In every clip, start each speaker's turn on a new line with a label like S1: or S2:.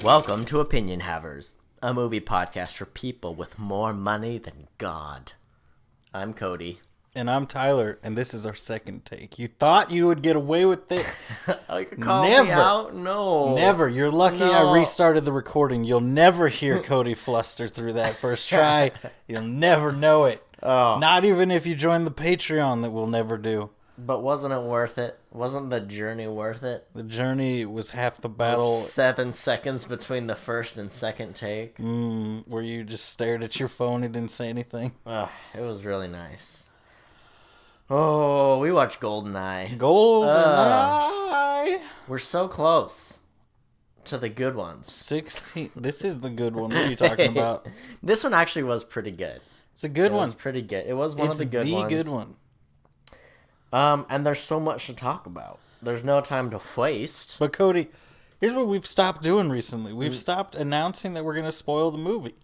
S1: Welcome to Opinion Havers, a movie podcast for people with more money than God. I'm Cody.
S2: And I'm Tyler, and this is our second take. You thought you would get away with it?
S1: Oh, you call me out? No.
S2: Never. You're lucky I restarted the recording. You'll never hear Cody fluster through that first try. You'll never know it.
S1: Oh.
S2: Not even if you join the Patreon, that we'll never do.
S1: But wasn't it worth it? Wasn't the journey worth it?
S2: The journey was half the battle.
S1: 7 seconds between the first and second take.
S2: Where you just stared at your phone and didn't say anything.
S1: It was really nice. Oh, we watched Goldeneye.
S2: Goldeneye!
S1: We're so close to the good ones.
S2: 16. This is the good one. What are you talking about?
S1: This one actually was pretty good.
S2: It's a good one.
S1: It was pretty good. It was one of the good ones.
S2: It's the good one.
S1: And there's so much to talk about. There's no time to waste.
S2: But Cody, here's what we've stopped doing recently. We've stopped announcing that we're going to spoil the movie.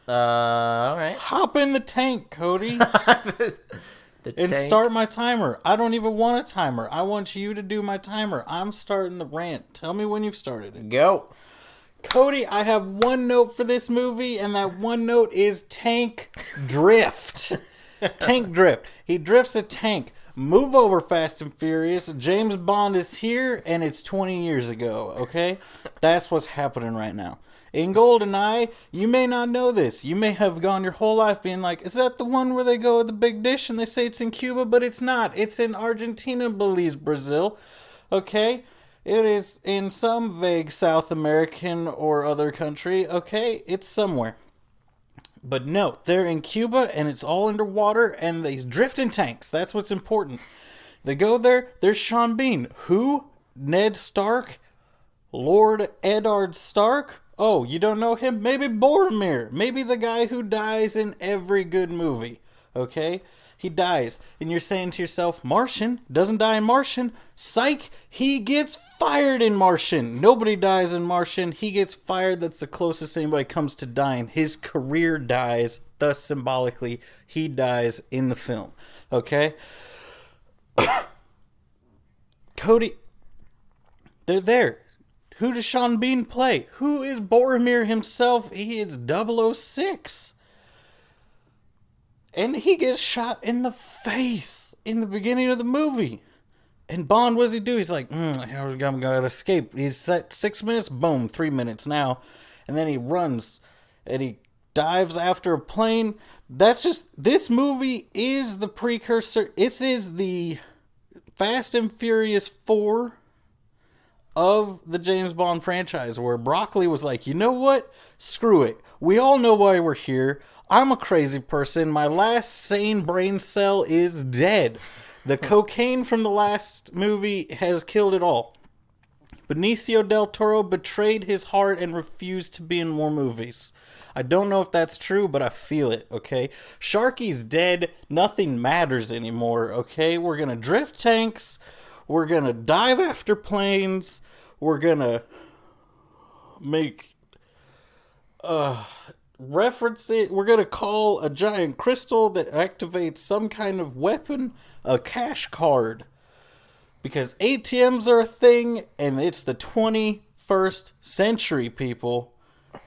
S1: Alright.
S2: Hop in the tank, Cody.
S1: And
S2: start my timer. I don't even want a timer. I want you to do my timer. I'm starting the rant. Tell me when you've started it.
S1: Go.
S2: Cody, I have one note for this movie, and that one note is tank drift. Tank drift. He drifts a tank. Move over, Fast and Furious. James Bond is here, and it's 20 years ago, okay? That's what's happening right now. In Goldeneye, you may not know this. You may have gone your whole life being like, is that the one where they go with the big dish and they say it's in Cuba? But it's not. It's in Argentina, Belize, Brazil, okay? It is in some vague South American or other country, okay? It's somewhere. But no, they're in Cuba, and it's all underwater, and they drift in tanks. That's what's important. They go there. There's Sean Bean. Who? Ned Stark? Lord Eddard Stark? Oh, you don't know him? Maybe Boromir. Maybe the guy who dies in every good movie. Okay? He dies. And you're saying to yourself, Martian? Doesn't die in Martian? Psych! He gets fired in Martian. Nobody dies in Martian. He gets fired. That's the closest anybody comes to dying. His career dies. Thus, symbolically, he dies in the film. Okay? Cody, they're there. Who does Sean Bean play? Who is Boromir himself? He is 006. And he gets shot in the face in the beginning of the movie. And Bond, what does he do? He's like, I'm going to escape. He's set 6 minutes, boom, 3 minutes now. And then he runs and he dives after a plane. That's just, this movie is the precursor. This is the Fast and Furious 4 of the James Bond franchise, where Broccoli was like, you know what? Screw it. We all know why we're here. I'm a crazy person. My last sane brain cell is dead. The cocaine from the last movie has killed it all. Benicio del Toro betrayed his heart and refused to be in more movies. I don't know if that's true, but I feel it, okay? Sharky's dead. Nothing matters anymore, okay? We're going to drift tanks. We're going to dive after planes. We're going to make... reference it. We're going to call a giant crystal that activates some kind of weapon a cash card. Because ATMs are a thing, and it's the 21st century, people.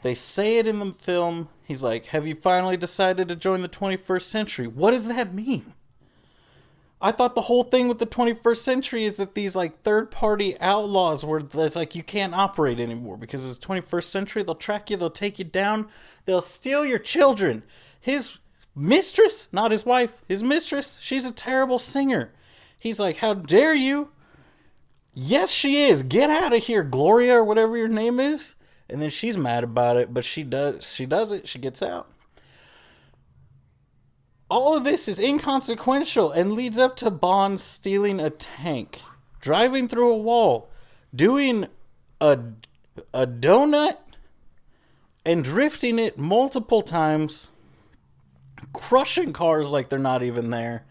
S2: They say it in the film. He's like, have you finally decided to join the 21st century? What does that mean? I thought the whole thing with the 21st century is that these like third-party outlaws where it's like you can't operate anymore because it's 21st century. They'll track you. They'll take you down. They'll steal your children. His mistress, not his wife, his mistress, she's a terrible singer. He's like, how dare you? Yes, she is. Get out of here, Gloria, or whatever your name is. And then she's mad about it, but she does it. She gets out. All of this is inconsequential and leads up to Bond stealing a tank, driving through a wall, doing a donut, and drifting it multiple times, crushing cars like they're not even there,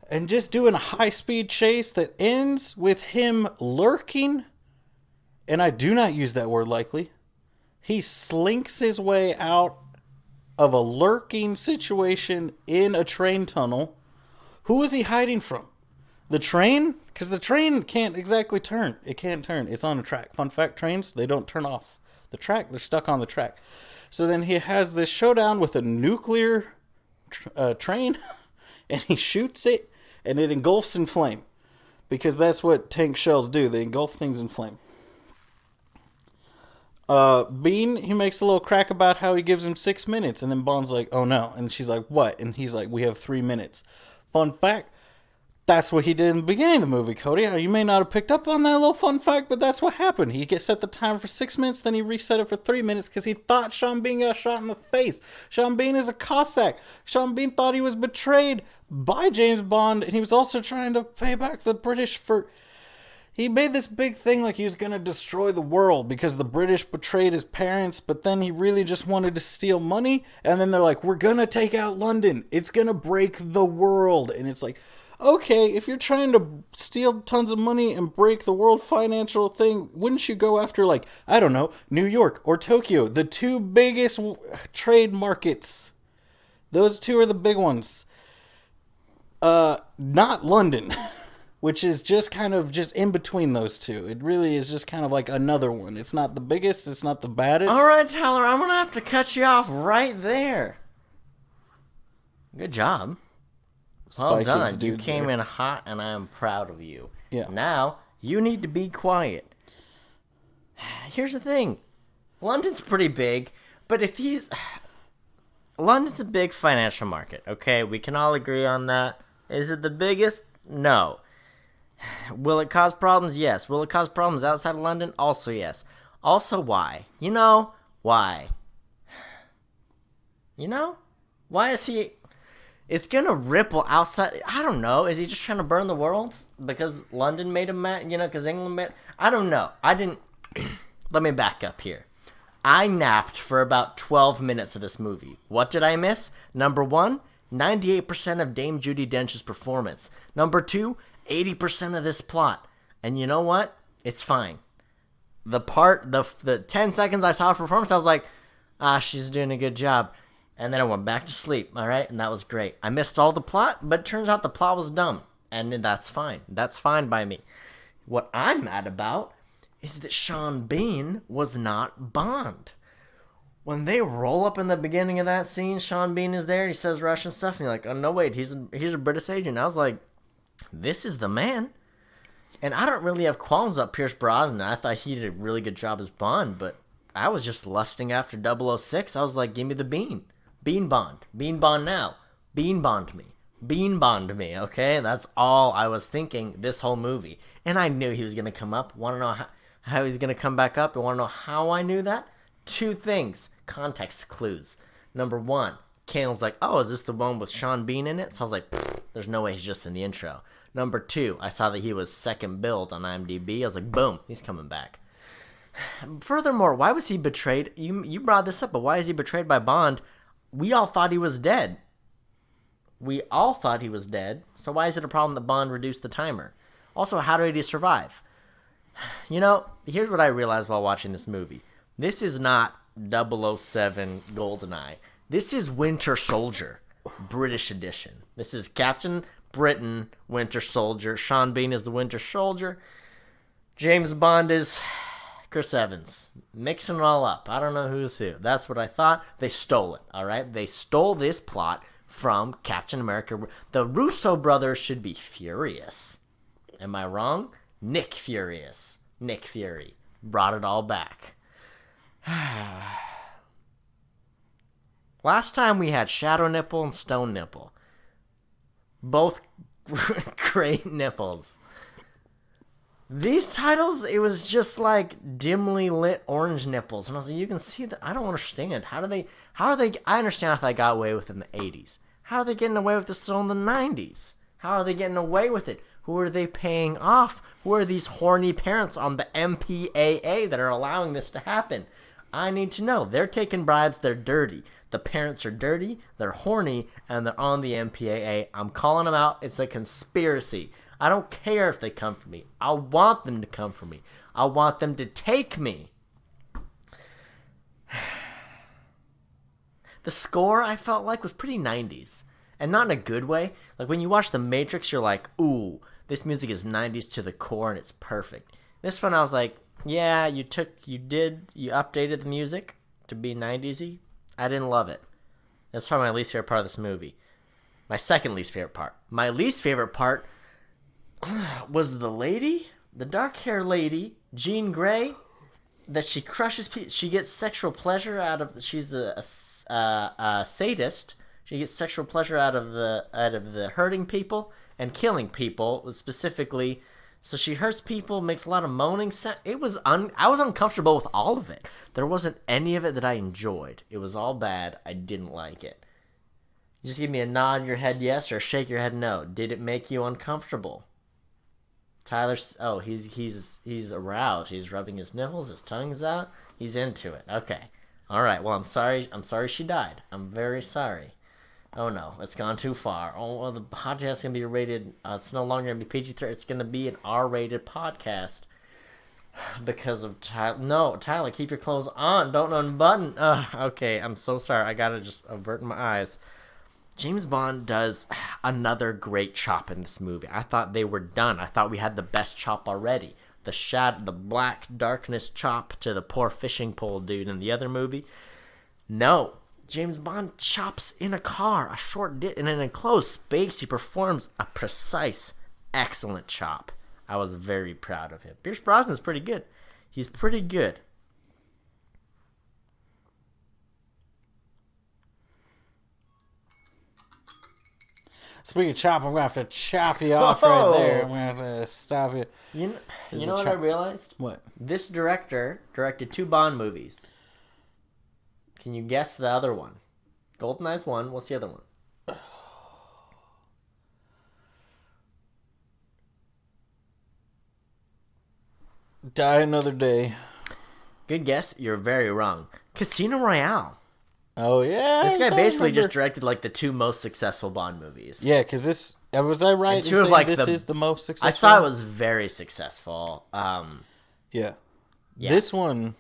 S2: and just doing a high-speed chase that ends with him lurking, and I do not use that word lightly. He slinks his way out of a lurking situation in a train tunnel. Who is he hiding from? The train? Because the train can't exactly turn. It can't turn. It's on a track. Fun fact, trains, they don't turn off the track. They're stuck on the track. So then he has this showdown with a nuclear train, and he shoots it, and it engulfs in flame. Because that's what tank shells do. They engulf things in flame. Bean, he makes a little crack about how he gives him 6 minutes, and then Bond's like, oh no. And she's like, what? And he's like, we have 3 minutes. Fun fact, that's what he did in the beginning of the movie, Cody. You may not have picked up on that little fun fact, but that's what happened. He set the timer for 6 minutes, then he reset it for 3 minutes because he thought Sean Bean got shot in the face. Sean Bean is a Cossack. Sean Bean thought he was betrayed by James Bond, and he was also trying to pay back the British for... He made this big thing like he was going to destroy the world because the British betrayed his parents, but then he really just wanted to steal money, and then they're like, we're going to take out London. It's going to break the world. And it's like... Okay, if you're trying to steal tons of money and break the world financial thing, wouldn't you go after, like, I don't know, New York or Tokyo, the 2 biggest trade markets? Those 2 are the big ones. Not London, which is just kind of just in between those 2. It really is just kind of like another one. It's not the biggest, it's not the baddest.
S1: All right, Tyler, I'm going to have to cut you off right there. Good job. Well done. You came in hot, and I am proud of you.
S2: Yeah.
S1: Now, you need to be quiet. Here's the thing. London's pretty big, but if he's... London's a big financial market, okay? We can all agree on that. Is it the biggest? No. Will it cause problems? Yes. Will it cause problems outside of London? Also yes. Also why? You know? Why? You know? Why is he... It's gonna ripple outside. I don't know. Is he just trying to burn the world because London made him mad? You know, because England made. I don't know. I didn't. Let me back up here. I napped for about 12 minutes of this movie. What did I miss? Number 1, 98% of Dame Judi Dench's performance. Number 2, 80% of this plot. And you know what? It's fine. The 10 seconds I saw her performance, I was like, she's doing a good job. And then I went back to sleep, all right? And that was great. I missed all the plot, but it turns out the plot was dumb. And that's fine. That's fine by me. What I'm mad about is that Sean Bean was not Bond. When they roll up in the beginning of that scene, Sean Bean is there, he says Russian stuff, and you're like, oh, no, wait, he's a British agent. I was like, this is the man. And I don't really have qualms about Pierce Brosnan. I thought he did a really good job as Bond, but I was just lusting after 006. I was like, give me the Bean. Bean Bond. Bean Bond now. Bean Bond me. Bean Bond me, okay? That's all I was thinking this whole movie. And I knew he was going to come up. Want to know how he's going to come back up? You want to know how I knew that? 2 things. Context clues. Number 1, Kane's like, oh, is this the one with Sean Bean in it? So I was like, there's no way he's just in the intro. Number 2, I saw that he was second billed on IMDb. I was like, boom, he's coming back. Furthermore, why was he betrayed? You brought this up, but why is he betrayed by Bond? We all thought he was dead. So why is it a problem that Bond reduced the timer? Also, how did he survive? You know, here's what I realized while watching this movie. This is not 007 Goldeneye. This is Winter Soldier, British edition. This is Captain Britain, Winter Soldier. Sean Bean is the Winter Soldier. James Bond is Chris Evans. Mixing it all up. I don't know who's who. That's what I thought. They stole it, all right? They stole this plot from Captain America. The Russo brothers should be furious. Am I wrong? Nick Furious. Nick Fury. Brought it all back. Last time we had Shadow Nipple and Stone Nipple. Both great nipples. These titles, it was just like dimly lit orange nipples. And I was like, you can see that. I don't understand. How are they, I understand if they got away with it in the 80s. How are they getting away with this still in the 90s? How are they getting away with it? Who are they paying off? Who are these horny parents on the MPAA that are allowing this to happen? I need to know. They're taking bribes. They're dirty. The parents are dirty. They're horny. And they're on the MPAA. I'm calling them out. It's a conspiracy. I don't care if they come for me. I want them to come for me. I want them to take me. The score, I felt like, was pretty 90s. And not in a good way. Like, when you watch The Matrix, you're like, ooh, This music is 90s to the core, and it's perfect. This one, I was like, yeah, you updated the music to be 90s-y. I didn't love it. That's probably my least favorite part of this movie. My second least favorite part. My least favorite part was the lady, the dark-haired lady, Jean Grey, that she crushes people. She gets sexual pleasure out of. She's a sadist. She gets sexual pleasure out of the hurting people and killing people specifically. So she hurts people, makes a lot of moaning sound. I was uncomfortable with all of it. There wasn't any of it that I enjoyed. It was all bad. I didn't like it. Just give me a nod your head yes or shake your head no. Did it make you uncomfortable? Tyler's he's aroused. He's rubbing his nipples, his tongue's out. He's into it. Okay. All right. Well, I'm sorry she died. I'm very sorry. Oh no, it's gone too far. Oh, well, the podcast is gonna be rated. It's no longer gonna be PG-13. It's gonna be an R-rated podcast because of Tyler. No, Tyler, keep your clothes on. Don't unbutton. Okay, I'm so sorry. I gotta just avert my eyes. James Bond does another great chop in this movie. I thought they were done. I thought we had the best chop already. The black darkness chop to the poor fishing pole dude in the other movie. No. James Bond chops in a car, a short in an enclosed space. He performs a precise, excellent chop. I was very proud of him. Pierce Brosnan's pretty good. He's pretty good.
S2: Speaking of chop, I'm going to have to chop you off right there. I'm going to have to stop you.
S1: You know what I realized?
S2: What?
S1: This director directed 2 Bond movies. Can you guess the other one? Goldeneye's one. What's the other one?
S2: Die Another Day.
S1: Good guess. You're very wrong. Casino Royale.
S2: Oh, yeah.
S1: This guy basically just directed like the 2 most successful Bond movies.
S2: Yeah, because this... Was I right in saying this is the most successful?
S1: I saw it was very successful.
S2: Yeah. This one...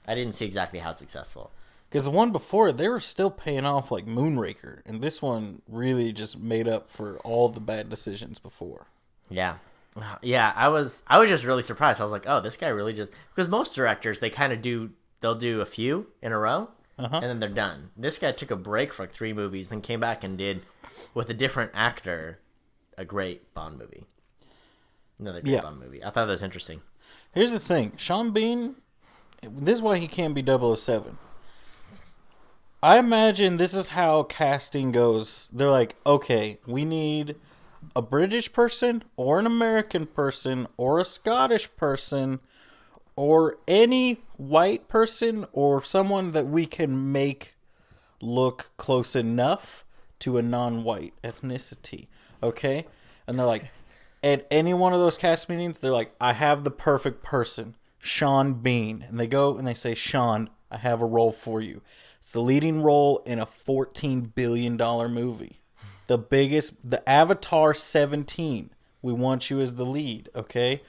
S1: I didn't see exactly how successful.
S2: Because the one before, they were still paying off like Moonraker. And this one really just made up for all the bad decisions before.
S1: Yeah. Yeah, I was just really surprised. I was like, oh, this guy really just... Because most directors, they kind of do... They'll do a few in a row. And then they're done. This guy took a break for like 3 movies, then came back and did, with a different actor, a great Bond movie. Another great Bond movie. I thought that was interesting.
S2: Here's the thing. Sean Bean, this is why he can't be 007. I imagine this is how casting goes. They're like, okay, we need a British person or an American person or a Scottish person or any white person or someone that we can make look close enough to a non-white ethnicity. Okay? And they're like, at any one of those cast meetings, they're like, I have the perfect person, Sean Bean. And they go and they say, Sean, I have a role for you. It's the leading role in a $14 billion movie. The Avatar 17. We want you as the lead, okay?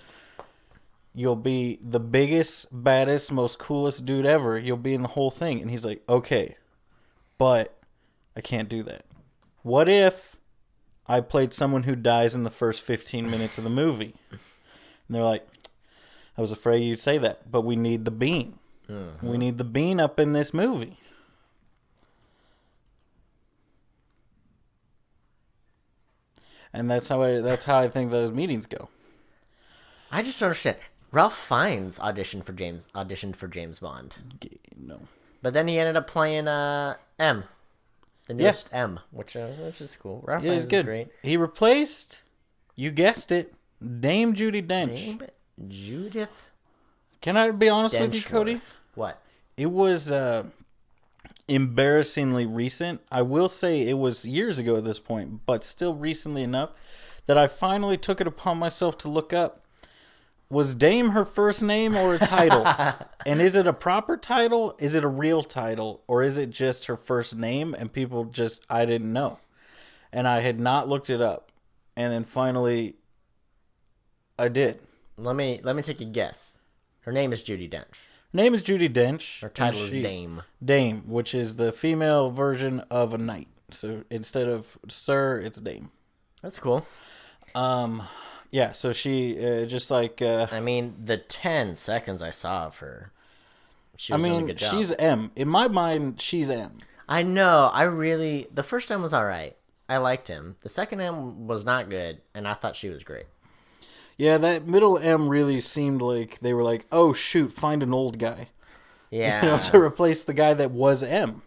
S2: You'll be the biggest, baddest, most coolest dude ever. You'll be in the whole thing. And he's like, okay, but I can't do that. What if I played someone who dies in the first 15 minutes of the movie? And they're like, I was afraid you'd say that, but we need the Bean. We need the Bean up in this movie. And that's how I think those meetings go.
S1: I just don't understand. Ralph Fiennes auditioned for James Bond.
S2: No.
S1: But then he ended up playing M. The newest M, which is cool. Ralph Fiennes is great.
S2: He replaced, you guessed it, Dame Judi Dench.
S1: Judith?
S2: Can I be honest with you, Cody?
S1: What?
S2: It was embarrassingly recent. I will say it was years ago at this point, but still recently enough that I finally took it upon myself to look up. Was Dame her first name or a title? And is it a proper title? Is it a real title? Or is it just her first name and I didn't know. And I had not looked it up. And then finally, I did.
S1: Let me take a guess. Her name is Judi Dench.
S2: Her name is Judi Dench.
S1: Her title is Dame.
S2: Dame, which is the female version of a knight. So instead of Sir, it's Dame.
S1: That's cool.
S2: Yeah, so she just like
S1: I mean, the 10 seconds I saw of her, she
S2: I
S1: was doing a
S2: mean,
S1: good job.
S2: she's M. In my mind, she's M.
S1: I know. The first M was all right. I liked him. The second M was not good, and I thought she was great.
S2: Yeah, that middle M really seemed like they were like, "Oh shoot, find an old guy."
S1: Yeah.
S2: To replace the guy that was M.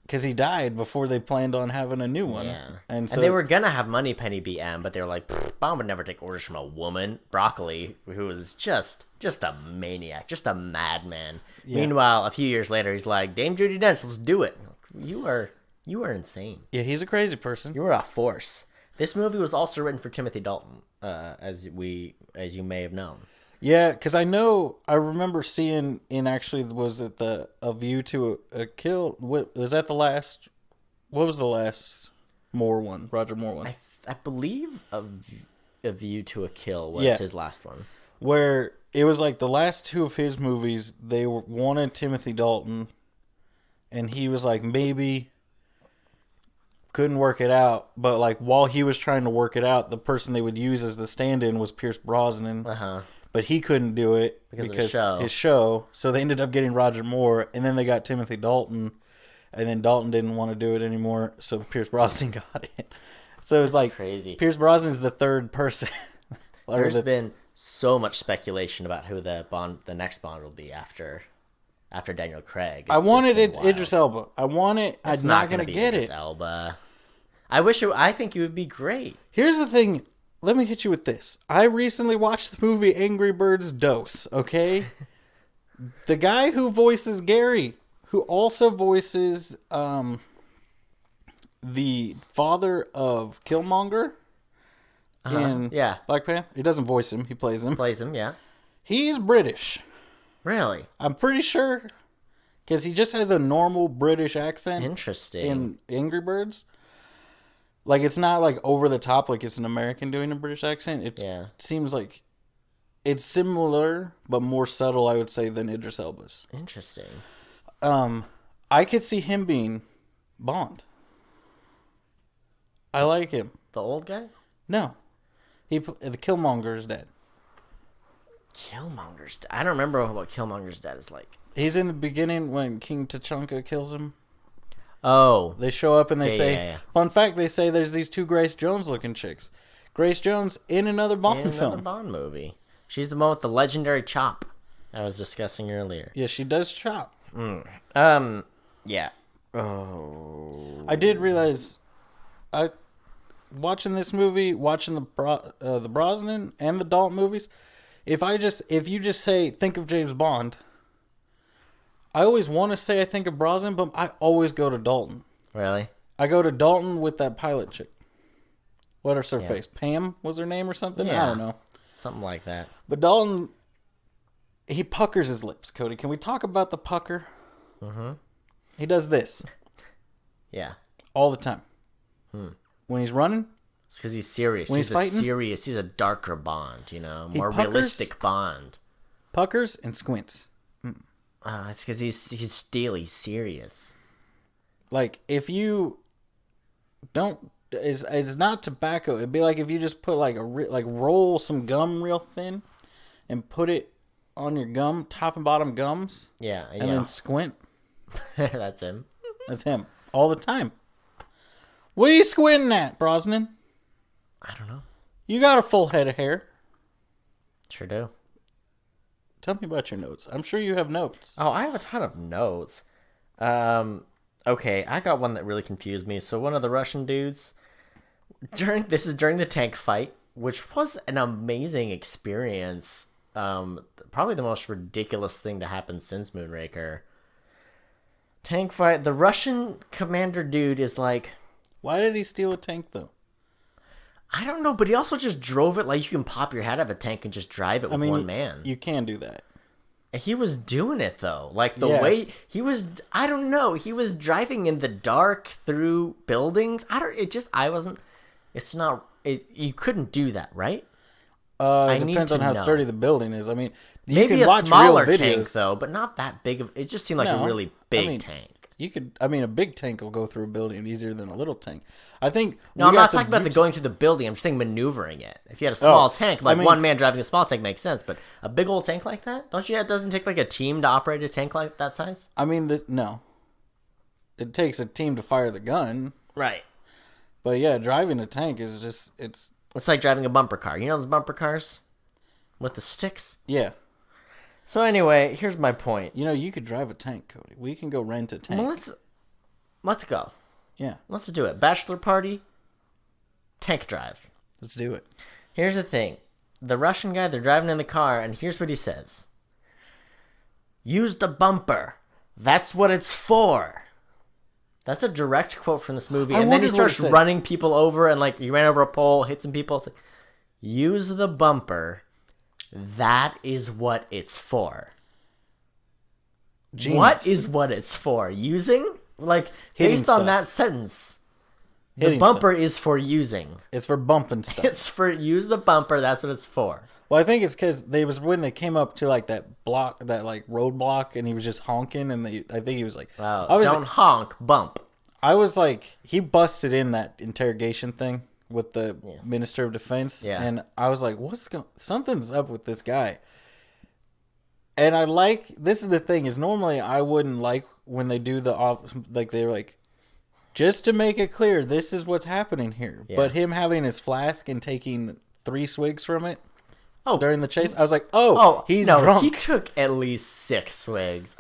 S2: Because he died before they planned on having a new one.
S1: Yeah.
S2: And so
S1: they were going to have Moneypenny be M, but they were like, Bond would never take orders from a woman. Broccoli, who was just a maniac, just a madman. Yeah. Meanwhile, a few years later, he's like, Dame Judi Dench, let's do it. You are insane.
S2: Yeah, he's a crazy person.
S1: You are a force. This movie was also written for Timothy Dalton, as you may have known.
S2: Yeah, because I remember seeing was it A View to a Kill? What was that what was the last Moore one, Roger Moore one?
S1: I believe A View to a Kill was his last one.
S2: Where it was like the last two of his movies, they wanted Timothy Dalton, and he was like, maybe couldn't work it out, but like while he was trying to work it out, the person they would use as the stand-in was Pierce Brosnan. But he couldn't do it because his show. So they ended up getting Roger Moore, and then they got Timothy Dalton, and then Dalton didn't want to do it anymore, so Pierce Brosnan got it. So it's like
S1: crazy.
S2: Pierce Brosnan's the third person.
S1: There's been so much speculation about who the next Bond will be after Daniel Craig.
S2: I wanted Idris Elba. I'm not gonna get
S1: Idris Elba. I think he would be great.
S2: Here's the thing. Let me hit you with this. I recently watched the movie Angry Birds Dose, okay? The guy who voices Gary, who also voices the father of Killmonger in Black Panther. He doesn't voice him, he plays him.
S1: Plays him, yeah.
S2: He's British.
S1: Really?
S2: I'm pretty sure, because he just has a normal British accent.
S1: Interesting.
S2: In Angry Birds. Like, it's not, like, over the top, like it's an American doing a British accent. It seems like it's similar, but more subtle, I would say, than Idris Elba's.
S1: Interesting.
S2: I could see him being Bond. I like him.
S1: The old guy?
S2: No. The Killmonger's dead.
S1: I don't remember what Killmonger's dad is like.
S2: He's in the beginning when King T'Chaka kills him.
S1: Oh.
S2: They show up and they say... Fun fact, they say there's these two Grace Jones-looking chicks. Grace Jones in another Bond film.
S1: Another Bond movie. She's the one with the legendary chop I was discussing earlier.
S2: Yeah, she does chop.
S1: Yeah.
S2: Oh. I did realize... watching this movie, watching the Brosnan and the Dalt movies, if you just say, think of James Bond... I always want to say I think of Brosnan, but I always go to Dalton.
S1: Really?
S2: I go to Dalton with that pilot chick. What is her face? Pam was her name or something?
S1: Yeah.
S2: I don't know.
S1: Something like that.
S2: But Dalton, he puckers his lips, Cody. Can we talk about the pucker?
S1: Mm-hmm.
S2: He does this.
S1: Yeah.
S2: All the time. When he's running.
S1: It's because he's serious.
S2: When he's fighting.
S1: He's a darker Bond, more realistic Bond.
S2: Puckers and squints.
S1: It's because he's still, he's serious.
S2: Like, if you don't... It's not tobacco. It'd be like if you just put roll some gum real thin and put it on your gum, top and bottom gums.
S1: Yeah.
S2: And then squint.
S1: That's him.
S2: That's him. All the time. What are you squinting at, Brosnan?
S1: I don't know.
S2: You got a full head of hair.
S1: Sure do.
S2: Tell me about your notes. I'm sure you have notes.
S1: Oh, I have a ton of notes. Okay, I got one that really confused me. So one of the Russian dudes, during the tank fight, which was an amazing experience. Probably the most ridiculous thing to happen since Moonraker. Tank fight. The Russian commander dude is like...
S2: Why did he steal a tank, though?
S1: I don't know, but he also just drove it like you can pop your head out of a tank and just drive it with one man.
S2: You can do that.
S1: He was doing it, though. Like, the way he was... I don't know. He was driving in the dark through buildings. It's not... You couldn't do that, right?
S2: It depends on how sturdy the building is. I mean,
S1: maybe a smaller tank, though, but not that big of... It just seemed like a really big tank.
S2: you could. I mean, a big tank will go through a building easier than a little tank. I think.
S1: No, I'm not talking about the going through the building. I'm just saying maneuvering it. If you had a small tank, like one man driving a small tank makes sense, but a big old tank like that, it doesn't take like a team to operate a tank like that size?
S2: I mean, no. It takes a team to fire the gun.
S1: Right.
S2: But yeah, driving a tank is just
S1: It's like driving a bumper car. You know those bumper cars with the sticks?
S2: Yeah.
S1: So anyway, here's my point.
S2: You know, you could drive a tank, Cody. We can go rent a tank.
S1: Well, let's go.
S2: Yeah.
S1: Let's do it. Bachelor party, tank drive.
S2: Let's do it.
S1: Here's the thing. The Russian guy, they're driving in the car, and here's what he says. Use the bumper. That's what it's for. That's a direct quote from this movie. And then he starts running people over, and like he ran over a pole, hit some people. It's like, use the bumper. That is what it's for. Genius. What is what it's for? Using? Like, based on that sentence, the bumper is for using.
S2: It's for bumping stuff.
S1: It's for use the bumper. That's what it's for.
S2: Well, I think it's because when they came up to like that block, that like roadblock, and he was just honking, and I think he was like,
S1: "Don't honk, bump."
S2: I was like, he busted in that interrogation thing with the Minister of Defense, and I was like, something's up with this guy. And this is the thing, is normally I wouldn't like when they do they're like, just to make it clear, this is what's happening here. Yeah. But him having his flask and taking 3 swigs from it during the chase, I was like, he's drunk.
S1: He took at least 6 swigs.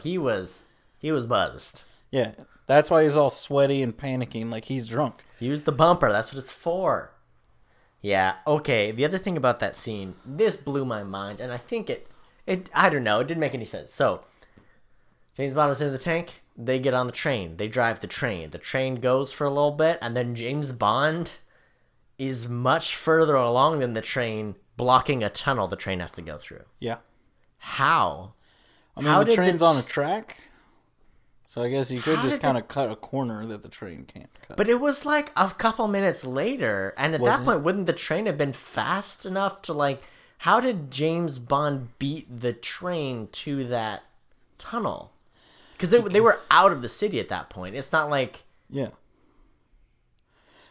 S1: He was buzzed.
S2: Yeah, that's why he's all sweaty and panicking like he's drunk.
S1: Use the bumper. That's what it's for. Yeah, okay. The other thing about that scene, this blew my mind, and I think I don't know, it didn't make any sense. So, James Bond is in the tank. They get on the train. They drive the train. The train goes for a little bit, and then James Bond is much further along than the train, blocking a tunnel the train has to go through.
S2: Yeah.
S1: How?
S2: I mean, the train's on a track. So I guess you could just kind of cut a corner that the train can't cut.
S1: But it was like a couple minutes later, and at that point, wouldn't the train have been fast enough to like... How did James Bond beat the train to that tunnel? Because they were out of the city at that point. It's not like...
S2: Yeah.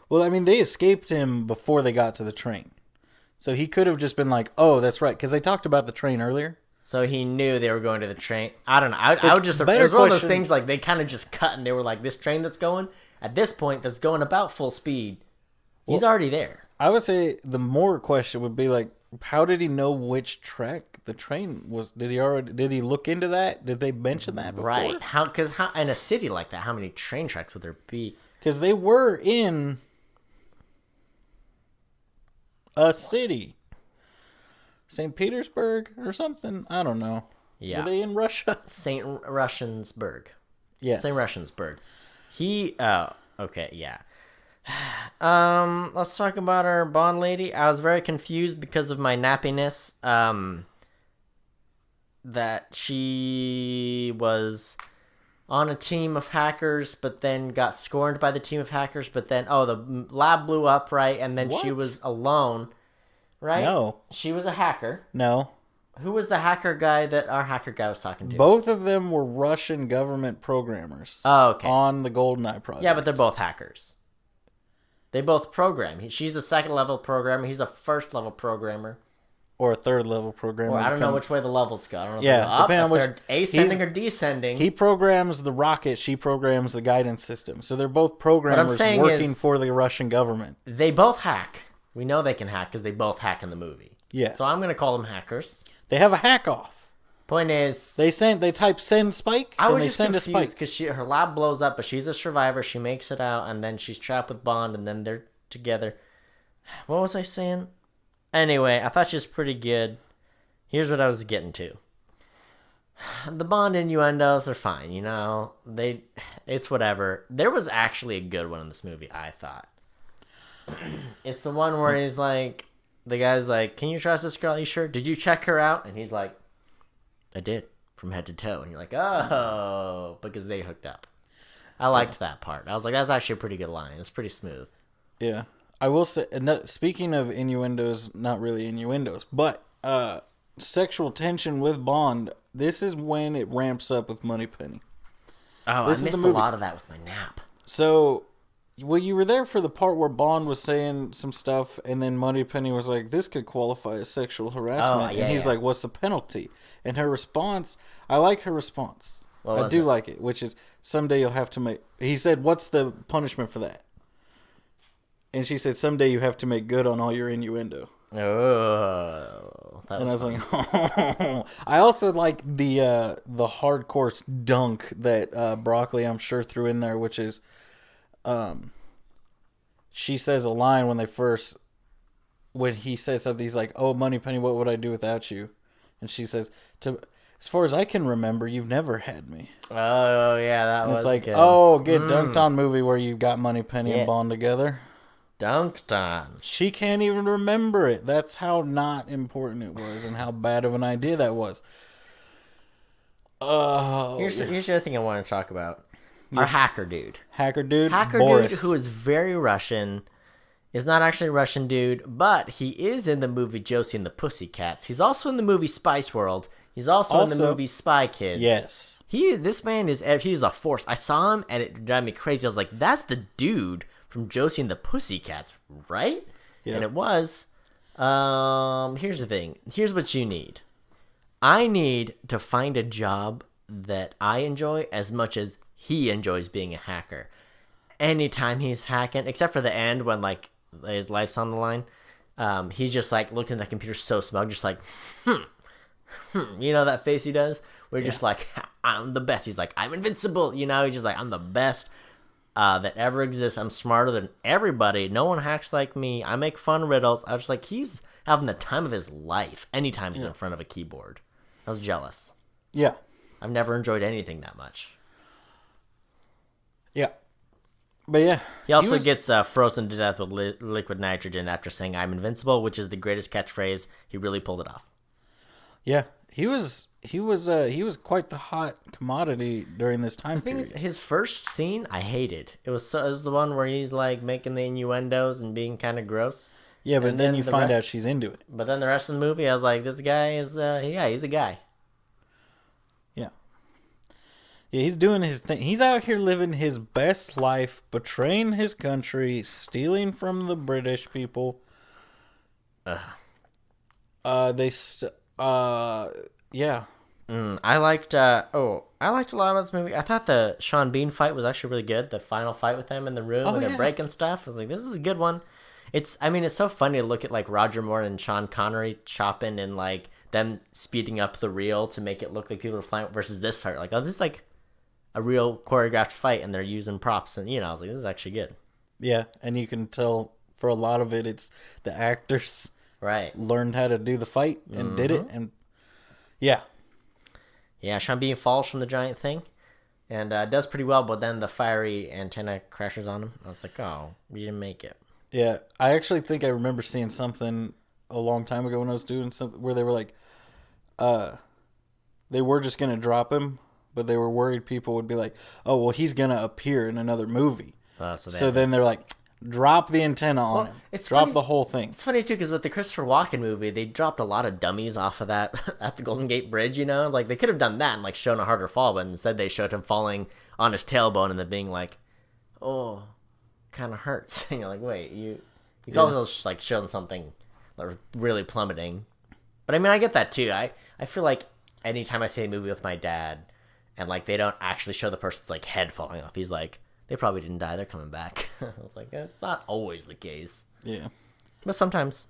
S2: Well, I mean, they escaped him before they got to the train. So he could have just been like, oh, that's right. Because they talked about the train earlier.
S1: So he knew they were going to the train. I don't know. I would just... It was one of those things like they kind of just cut and they were like, this train that's going, at this point, that's going about full speed, he's already there.
S2: I would say the more question would be like, how did he know which track the train was? Did he look into that? Did they mention that before?
S1: Right. Because in a city like that, how many train tracks would there be?
S2: Because they were in a city. St. Petersburg or something? I don't know.
S1: Yeah.
S2: Are they in Russia?
S1: St. Russiansburg.
S2: Yes.
S1: St. Russiansburg. Okay, yeah. Let's talk about our Bond lady. I was very confused because of my nappiness. That she was on a team of hackers, but then got scorned by the team of hackers. But then, the lab blew up, right? And then she was alone, right?
S2: No,
S1: she was a hacker.
S2: No.
S1: Who was the hacker guy that our hacker guy was talking to?
S2: Both of them were Russian government programmers.
S1: Oh, okay.
S2: On the Goldeneye project.
S1: Yeah, but they're both hackers. They both program. She's a 2nd level programmer. He's a 1st level programmer.
S2: Or a 3rd level programmer.
S1: Or I don't know which way the levels go. I don't know if they go up, if they're ascending or descending.
S2: He programs the rocket. She programs the guidance system. So they're both programmers working for the Russian government.
S1: They both hack. We know they can hack because they both hack in the movie.
S2: Yes.
S1: So I'm going to call them hackers.
S2: They have a hack off.
S1: Point is,
S2: they type send spike.
S1: I was just confused because her lab blows up, but she's a survivor. She makes it out, and then she's trapped with Bond, and then they're together. What was I saying? Anyway, I thought she was pretty good. Here's what I was getting to. The Bond innuendos are fine, you know. It's whatever. There was actually a good one in this movie, I thought. It's the one where he's like, the guy's like, "Can you trust this girl? Are you sure? Did you check her out?" And he's like, "I did, from head to toe." And you're like, oh, because they hooked up. I liked that part. I was like, that's actually a pretty good line. It's pretty smooth.
S2: Yeah. I will say, speaking of innuendos, not really innuendos, but sexual tension with Bond, this is when it ramps up with Moneypenny.
S1: Oh,
S2: This
S1: I
S2: is
S1: missed
S2: the
S1: a
S2: movie.
S1: lot of that with my nap.
S2: So, well, you were there for the part where Bond was saying some stuff, and then Moneypenny was like, "This could qualify as sexual harassment,"
S1: yeah,
S2: and he's
S1: yeah.
S2: like, "What's the penalty?" And her response, I like her response.
S1: What
S2: I
S1: was
S2: do
S1: it?
S2: like it, which is someday you'll have to make. He said, "What's the punishment for that?" And she said, "Someday you have to make good on all your innuendo."
S1: Oh, that
S2: And I
S1: was
S2: was
S1: fun.
S2: like, oh. I also like the hardcore dunk that Broccoli, I'm sure, threw in there, which is, she says a line when he says something, he's like, "Oh, Moneypenny, what would I do without you?" And she says, "As far as I can remember, you've never had me."
S1: Oh, yeah, that
S2: And
S1: was
S2: it's like,
S1: good.
S2: oh, get dunked on movie where you got Moneypenny
S1: Yeah.
S2: and Bond together.
S1: Dunked on.
S2: She can't even remember it. That's how not important it was and how bad of an idea that was.
S1: Here's the other thing I want to talk about. Our hacker dude.
S2: Hacker dude,
S1: Hacker
S2: Boris.
S1: dude who is very Russian. Is not actually a Russian dude, but he is in the movie Josie and the Pussycats. He's also in the movie Spice World. He's also in the movie Spy Kids.
S2: Yes.
S1: This man he's a force. I saw him and it drive me crazy. I was like, that's the dude from Josie and the Pussycats, right?
S2: Yeah.
S1: And it was. Here's the thing. Here's what you need. I need to find a job that I enjoy as much as he enjoys being a hacker. Anytime he's hacking, except for the end when like his life's on the line, he's just like looking at the computer so smug, just like, you know that face he does? Where you're just like, I'm the best. He's like, I'm invincible. You know, he's just like, I'm the best that ever exists. I'm smarter than everybody. No one hacks like me. I make fun riddles. I was just like, he's having the time of his life anytime he's in front of a keyboard. I was jealous.
S2: Yeah.
S1: I've never enjoyed anything that much.
S2: Yeah. But yeah.
S1: He also gets frozen to death with liquid nitrogen after saying "I'm invincible," which is the greatest catchphrase. He really pulled it off.
S2: Yeah. He was quite the hot commodity during this time period.
S1: His first scene, I hated. It was the one where he's like making the innuendos and being kind of gross.
S2: Yeah, but
S1: And
S2: then
S1: then
S2: you
S1: the
S2: find
S1: rest-
S2: out she's into it.
S1: But then the rest of the movie, I was like, this guy is, he's a guy.
S2: Yeah. Yeah, he's doing his thing. He's out here living his best life, betraying his country, stealing from the British people. Yeah.
S1: I liked a lot of this movie. I thought the Sean Bean fight was actually really good. The final fight with him in the room and they're breaking stuff. I was like, this is a good one. It's so funny to look at like Roger Moore and Sean Connery chopping and like them speeding up the reel to make it look like people are flying versus this part. Like, oh, this is like a real choreographed fight and they're using props and I was like, this is actually good.
S2: Yeah, and you can tell for a lot of it, it's the actors
S1: Right.
S2: learned how to do the fight and did it, and yeah.
S1: Yeah, Sean Bean falls from the giant thing and does pretty well, but then the fiery antenna crashes on him. I was like, oh, you didn't make it.
S2: Yeah, I actually think I remember seeing something a long time ago when I was doing something where they were like, they were just going to drop him, but they were worried people would be like, oh, well, he's going to appear in another movie. So then they're like, drop the antenna on him. Drop
S1: funny-
S2: the whole thing.
S1: It's funny, too, because with the Christopher Walken movie, they dropped a lot of dummies off of that at the Golden Gate Bridge, Like, they could have done that and, like, shown a harder fall, but instead they showed him falling on his tailbone and then being like, oh, kind of hurts. And you're like, wait, you could also just, like, shown something like, really plummeting. But, I get that, too. I feel like anytime I see a movie with my dad and, like, they don't actually show the person's, like, head falling off, he's like, they probably didn't die. They're coming back. I was like, it's not always the case.
S2: Yeah.
S1: But sometimes.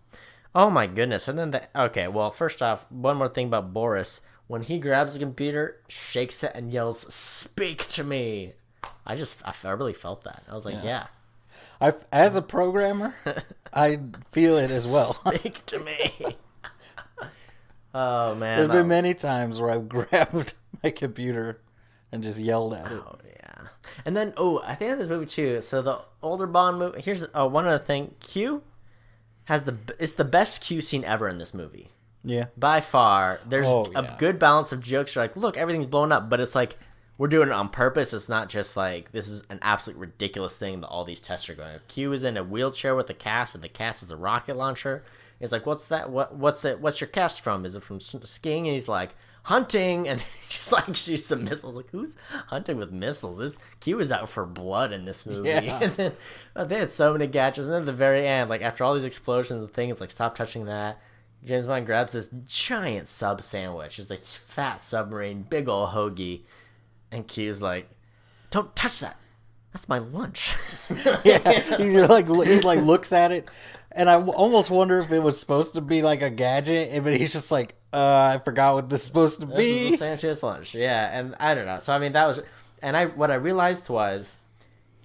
S1: Oh my goodness. And then okay, well, first off, one more thing about Boris. When he grabs the computer, shakes it, and yells, "Speak to me." I really felt that. I was like, yeah.
S2: As a programmer, I feel it as well.
S1: Speak to me. Oh, man.
S2: There's been many times where I've grabbed my computer and just yelled at it.
S1: Oh, yeah. And then, I think of this movie, too. So the older Bond movie, here's one other thing. Q has it's the best Q scene ever in this movie.
S2: Yeah.
S1: By far. There's a good balance of jokes. You're like, look, everything's blown up, but it's like, we're doing it on purpose. It's not just like, this is an absolute ridiculous thing that all these tests are going. Q is in a wheelchair with a cast, and the cast is a rocket launcher. He's like, what's that? What's it? What's your cast from? Is it from skiing? And he's like, hunting. And he just like shoots some missiles. Like, who's hunting with missiles? This Q is out for blood in this movie.
S2: Yeah.
S1: And then they had so many gadgets. And then at the very end, like after all these explosions and things, like stop touching that. James Bond grabs this giant sub sandwich. It's like fat submarine, big ol' hoagie. And Q's like, don't touch that. That's my lunch.
S2: Yeah, he looks at it, and I almost wonder if it was supposed to be like a gadget, but he's just like, I forgot what this is supposed to be.
S1: This is the sandwich's lunch. Yeah, and I don't know. So I mean, that was, and what I realized was,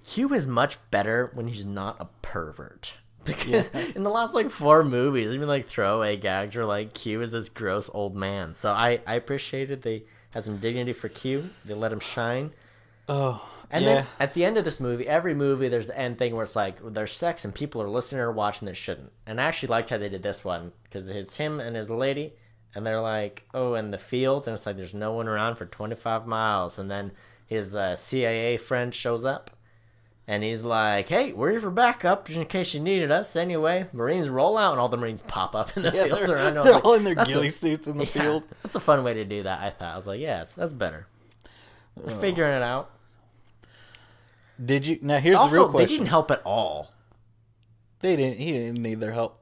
S1: Hugh is much better when he's not a pervert. Because in the last like 4 movies, even like throwaway gags are like Q is this gross old man. So I appreciated they had some dignity for Q. They let him shine.
S2: Oh.
S1: And then at the end of this movie, every movie, there's the end thing where it's like, there's sex and people are listening or watching that shouldn't. And I actually liked how they did this one, because it's him and his lady, and they're like, oh, in the field, and it's like there's no one around for 25 miles. And then his CIA friend shows up, and he's like, hey, we're here for backup, just in case you needed us. Anyway, Marines roll out, and all the Marines pop up in the fields around.
S2: They're all in their ghillie suits in the field.
S1: That's a fun way to do that, I thought. I was like, yeah, that's better. They're figuring it out.
S2: Did you? Now here's
S1: also,
S2: the real question.
S1: They didn't help at all.
S2: They didn't. He didn't need their help.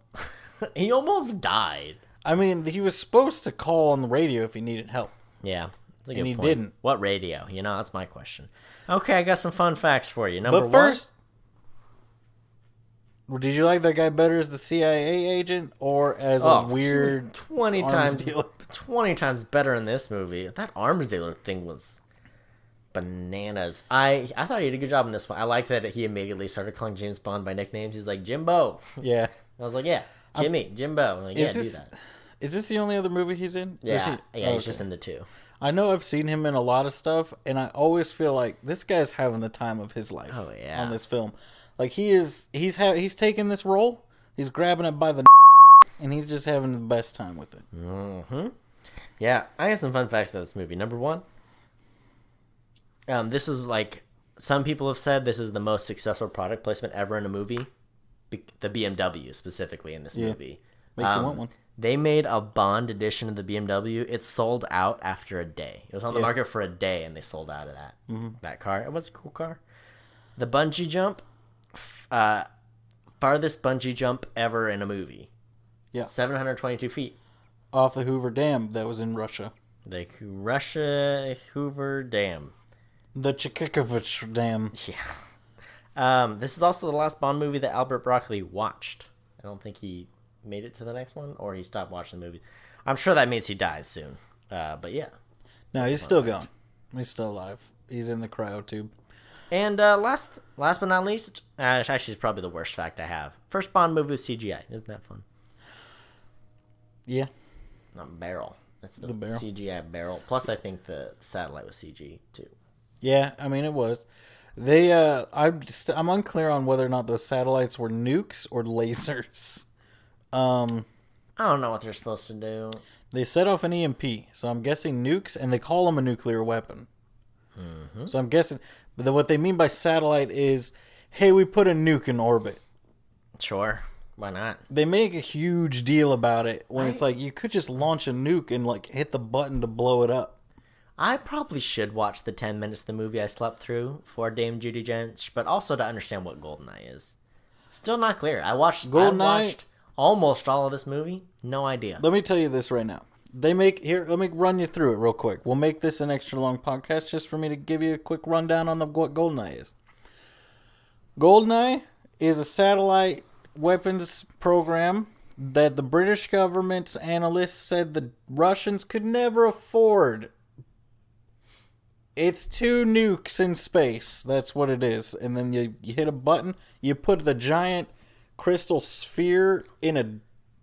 S1: He almost died.
S2: I mean, he was supposed to call on the radio if he needed help.
S1: Yeah, that's a good
S2: and he
S1: point.
S2: didn't.
S1: What radio? You know, that's my question. Okay, I got some fun facts for you. Number
S2: but first, did you like that guy better as the CIA agent or as a weird
S1: 20 times better in this movie? That arms dealer thing was bananas. I thought he did a good job in this one. I like that he immediately started calling James Bond by nicknames. He's like, Jimbo.
S2: Yeah.
S1: I was like, yeah, Jimmy, Jimbo. I'm like, yeah, do that.
S2: Is this the only other movie he's in?
S1: Yeah, he's just in the 2.
S2: I know I've seen him in a lot of stuff, and I always feel like this guy's having the time of his life on this film. Like, he's taking this role, he's grabbing it by the and he's just having the best time with it.
S1: Mm-hmm. Yeah, I got some fun facts about this movie. Number 1, this is like, some people have said this is the most successful product placement ever in a movie. The BMW specifically in this movie.
S2: Makes you want one.
S1: They made a Bond edition of the BMW. It sold out after a day. It was on the market for a day, and they sold out of that. That car. It was a cool car. The bungee jump, farthest bungee jump ever in a movie. Yeah, 722 feet
S2: off the Hoover Dam that was in Russia.
S1: The Russia Hoover Dam.
S2: The Chikikovich Dam.
S1: Yeah. This is also the last Bond movie that Albert Broccoli watched. I don't think he made it to the next one, or he stopped watching the movie. I'm sure that means he dies soon. But yeah.
S2: No, he's still going. He's still alive. He's in the cryotube.
S1: And last but not least, actually is probably the worst fact I have. First Bond movie with CGI. Isn't that fun?
S2: Yeah.
S1: Not barrel. That's the
S2: barrel.
S1: CGI barrel. Plus, I think the satellite was CG too.
S2: Yeah, I mean it was. They, I'm unclear on whether or not those satellites were nukes or lasers.
S1: I don't know what they're supposed to do.
S2: They set off an EMP, so I'm guessing nukes, and they call them a nuclear weapon. Mm-hmm. So I'm guessing, but what they mean by satellite is, hey, we put a nuke in orbit.
S1: Sure, why not?
S2: They make a huge deal about it when it's like, you could just launch a nuke and like hit the button to blow it up.
S1: I probably should watch the 10 minutes of the movie I slept through for Dame Judi Dench, but also to understand what Goldeneye is. Still not clear. I watched almost all of this movie. No idea.
S2: Let me tell you this right now. Let me run you through it real quick. We'll make this an extra long podcast just for me to give you a quick rundown on what Goldeneye is. Goldeneye is a satellite weapons program that the British government's analysts said the Russians could never afford. It's 2 nukes in space. That's what it is. And then you hit a button. You put the giant crystal sphere in a...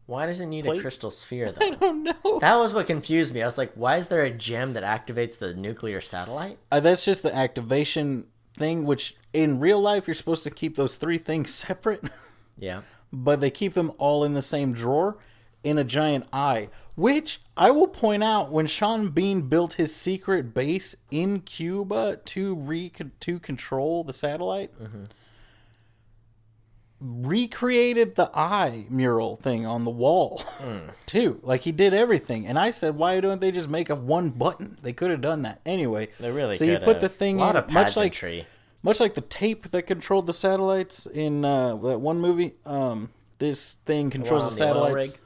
S1: Why does it need a crystal sphere, though?
S2: I don't know.
S1: That was what confused me. I was like, why is there a gem that activates the nuclear satellite?
S2: That's just the activation thing, which in real life, you're supposed to keep those 3 things separate.
S1: Yeah.
S2: But they keep them all in the same drawer in a giant eye. Which, I will point out, when Sean Bean built his secret base in Cuba to control the satellite, recreated the eye mural thing on the wall too. Like he did everything, and I said, why don't they just make a one button? They could have done that anyway.
S1: They really
S2: so
S1: could
S2: you put
S1: have.
S2: the thing
S1: a lot
S2: in
S1: of pageantry.
S2: much like the tape that controlled the satellites in that one movie. This thing controls the satellites.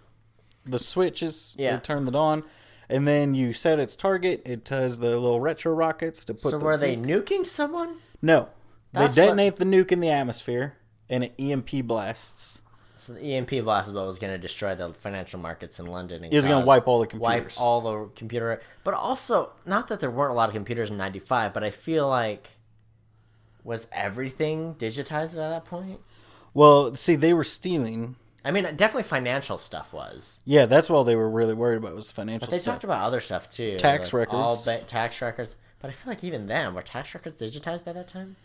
S2: The switches, you turn it on, and then you set its target. It does the little retro rockets to put.
S1: So were they nuking someone?
S2: No, they detonate the nuke in the atmosphere. And it EMP blasts.
S1: So the EMP blast is what was going to destroy the financial markets in London. And
S2: it was going to wipe all the computers.
S1: Wipe all the computer. But also, not that there weren't a lot of computers in 95, but I feel like, was everything digitized by that point?
S2: Well, see, they were stealing.
S1: I mean, definitely financial stuff was.
S2: Yeah, that's all they were really worried about was financial
S1: stuff. But they
S2: stuff.
S1: talked about other stuff, too.
S2: Tax records.
S1: Tax records. But I feel like even then, were tax records digitized by that time?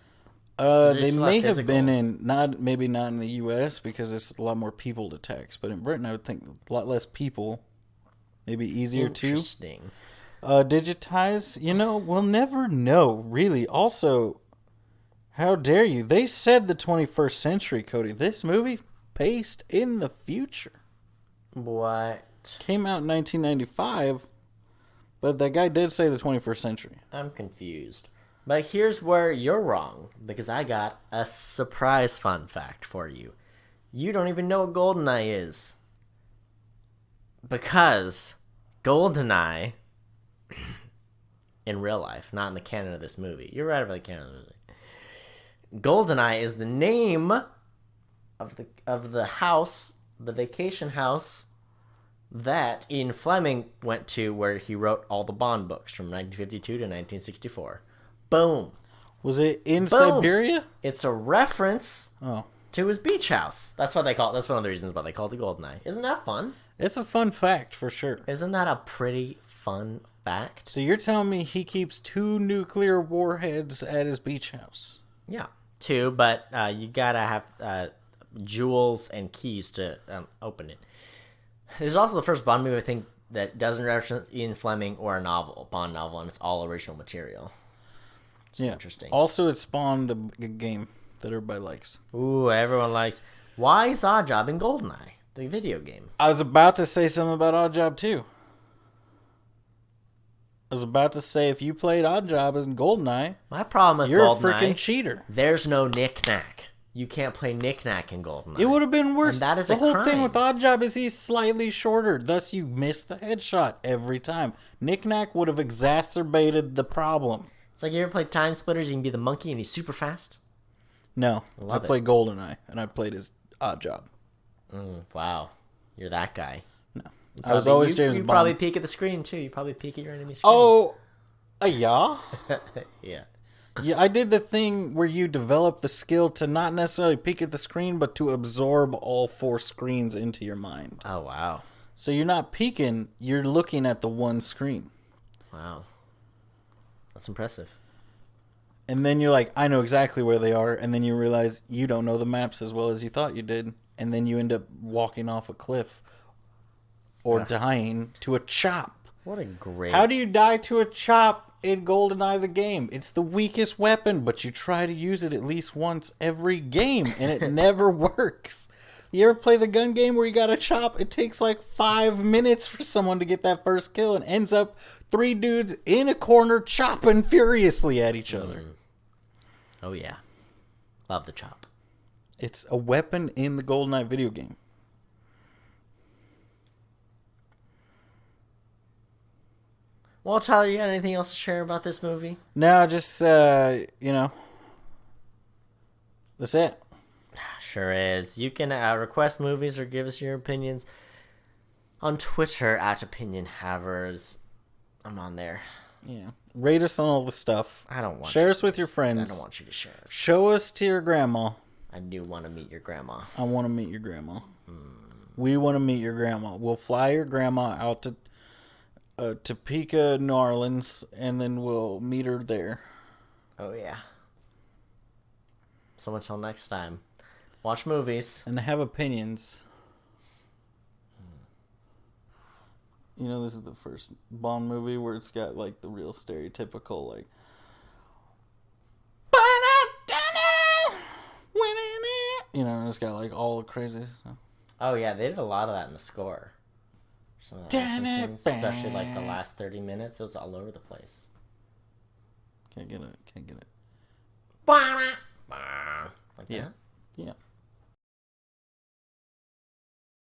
S2: They may have been in maybe not in the U.S. because there's a lot more people to tax, but in Britain I would think a lot less people, maybe easier to digitize. We'll never know, really. Also, how dare you? They said the 21st century, Cody. This movie paced in the future.
S1: What?
S2: Came out in 1995, but that guy did say the 21st century.
S1: I'm confused. But here's where you're wrong, because I got a surprise fun fact for you. You don't even know what Goldeneye is. Because Goldeneye, in real life, not in the canon of this movie. You're right about the canon of the movie. Goldeneye is the name of the house, the vacation house, that Ian Fleming went to where he wrote all the Bond books from 1952 to 1964. Boom.
S2: Was it in Siberia?
S1: It's a reference to his beach house. That's what they call it. That's one of the reasons why they call it the Goldeneye. Isn't that fun?
S2: It's a fun fact for sure.
S1: Isn't that a pretty fun fact?
S2: So you're telling me he keeps 2 nuclear warheads at his beach house?
S1: Yeah, 2, but you gotta have jewels and keys to open it. This is also the first Bond movie, I think, that doesn't reference Ian Fleming or a Bond novel, and it's all original material. Interesting.
S2: Also, it spawned a game that everybody likes.
S1: Ooh, everyone likes. Why is Oddjob in Goldeneye, the video game?
S2: I was about to say something about Oddjob too. I was about to say if you played Oddjob in Goldeneye,
S1: my problem with
S2: you're
S1: Goldeneye,
S2: a freaking cheater.
S1: There's no knick-knack. You can't play knick-knack in Goldeneye.
S2: It would have been worse.
S1: And that is
S2: the whole
S1: crime.
S2: thing with Oddjob is he's slightly shorter, thus you miss the headshot every time. Knick-knack would have exacerbated the problem.
S1: It's like, you ever played Time Splitters? You can be the monkey and he's super fast?
S2: No. I played Goldeneye, and I played his Oddjob.
S1: Wow. You're that guy.
S2: No. I was always James Bond.
S1: You probably peek at the screen, too. You probably peek at your enemy screen.
S2: Oh, yeah?
S1: Yeah.
S2: Yeah, I did the thing where you develop the skill to not necessarily peek at the screen, but to absorb all 4 screens into your mind.
S1: Oh, wow.
S2: So you're not peeking, you're looking at the one screen.
S1: Wow. That's impressive.
S2: And then you're like, I know exactly where they are, and then you realize you don't know the maps as well as you thought you did, and then you end up walking off a cliff or dying to a chop.
S1: What a great...
S2: How do you die to a chop in GoldenEye the game? It's the weakest weapon, but you try to use it at least once every game, and it never works. You ever play the gun game where you got to chop? It takes like 5 minutes for someone to get that first kill, and ends up 3 dudes in a corner chopping furiously at each other.
S1: Oh, yeah. Love the chop.
S2: It's a weapon in the GoldenEye video game.
S1: Well, Tyler, you got anything else to share about this movie?
S2: No, just, that's it.
S1: Sure is. You can request movies or give us your opinions on Twitter @OpinionHavers. I'm on there.
S2: Yeah. Rate us on all the stuff.
S1: I don't want
S2: Share us with your friends.
S1: I don't want you to share us.
S2: Show us to your grandma.
S1: I do want to meet your grandma.
S2: I want to meet your grandma. We want to meet your grandma. We'll fly your grandma out to Topeka, New Orleans, and then we'll meet her there.
S1: Oh, yeah. So until next time, watch movies.
S2: And have opinions. You know, this is the first Bond movie where it's got, like, the real stereotypical, like... You You know, it's got like all the crazy stuff.
S1: Oh yeah, they did a lot of that in the score. Some of the action scenes, especially like the last 30 minutes, it was all over the place.
S2: Can't get it.
S1: Like
S2: Yeah.
S1: that?
S2: Yeah.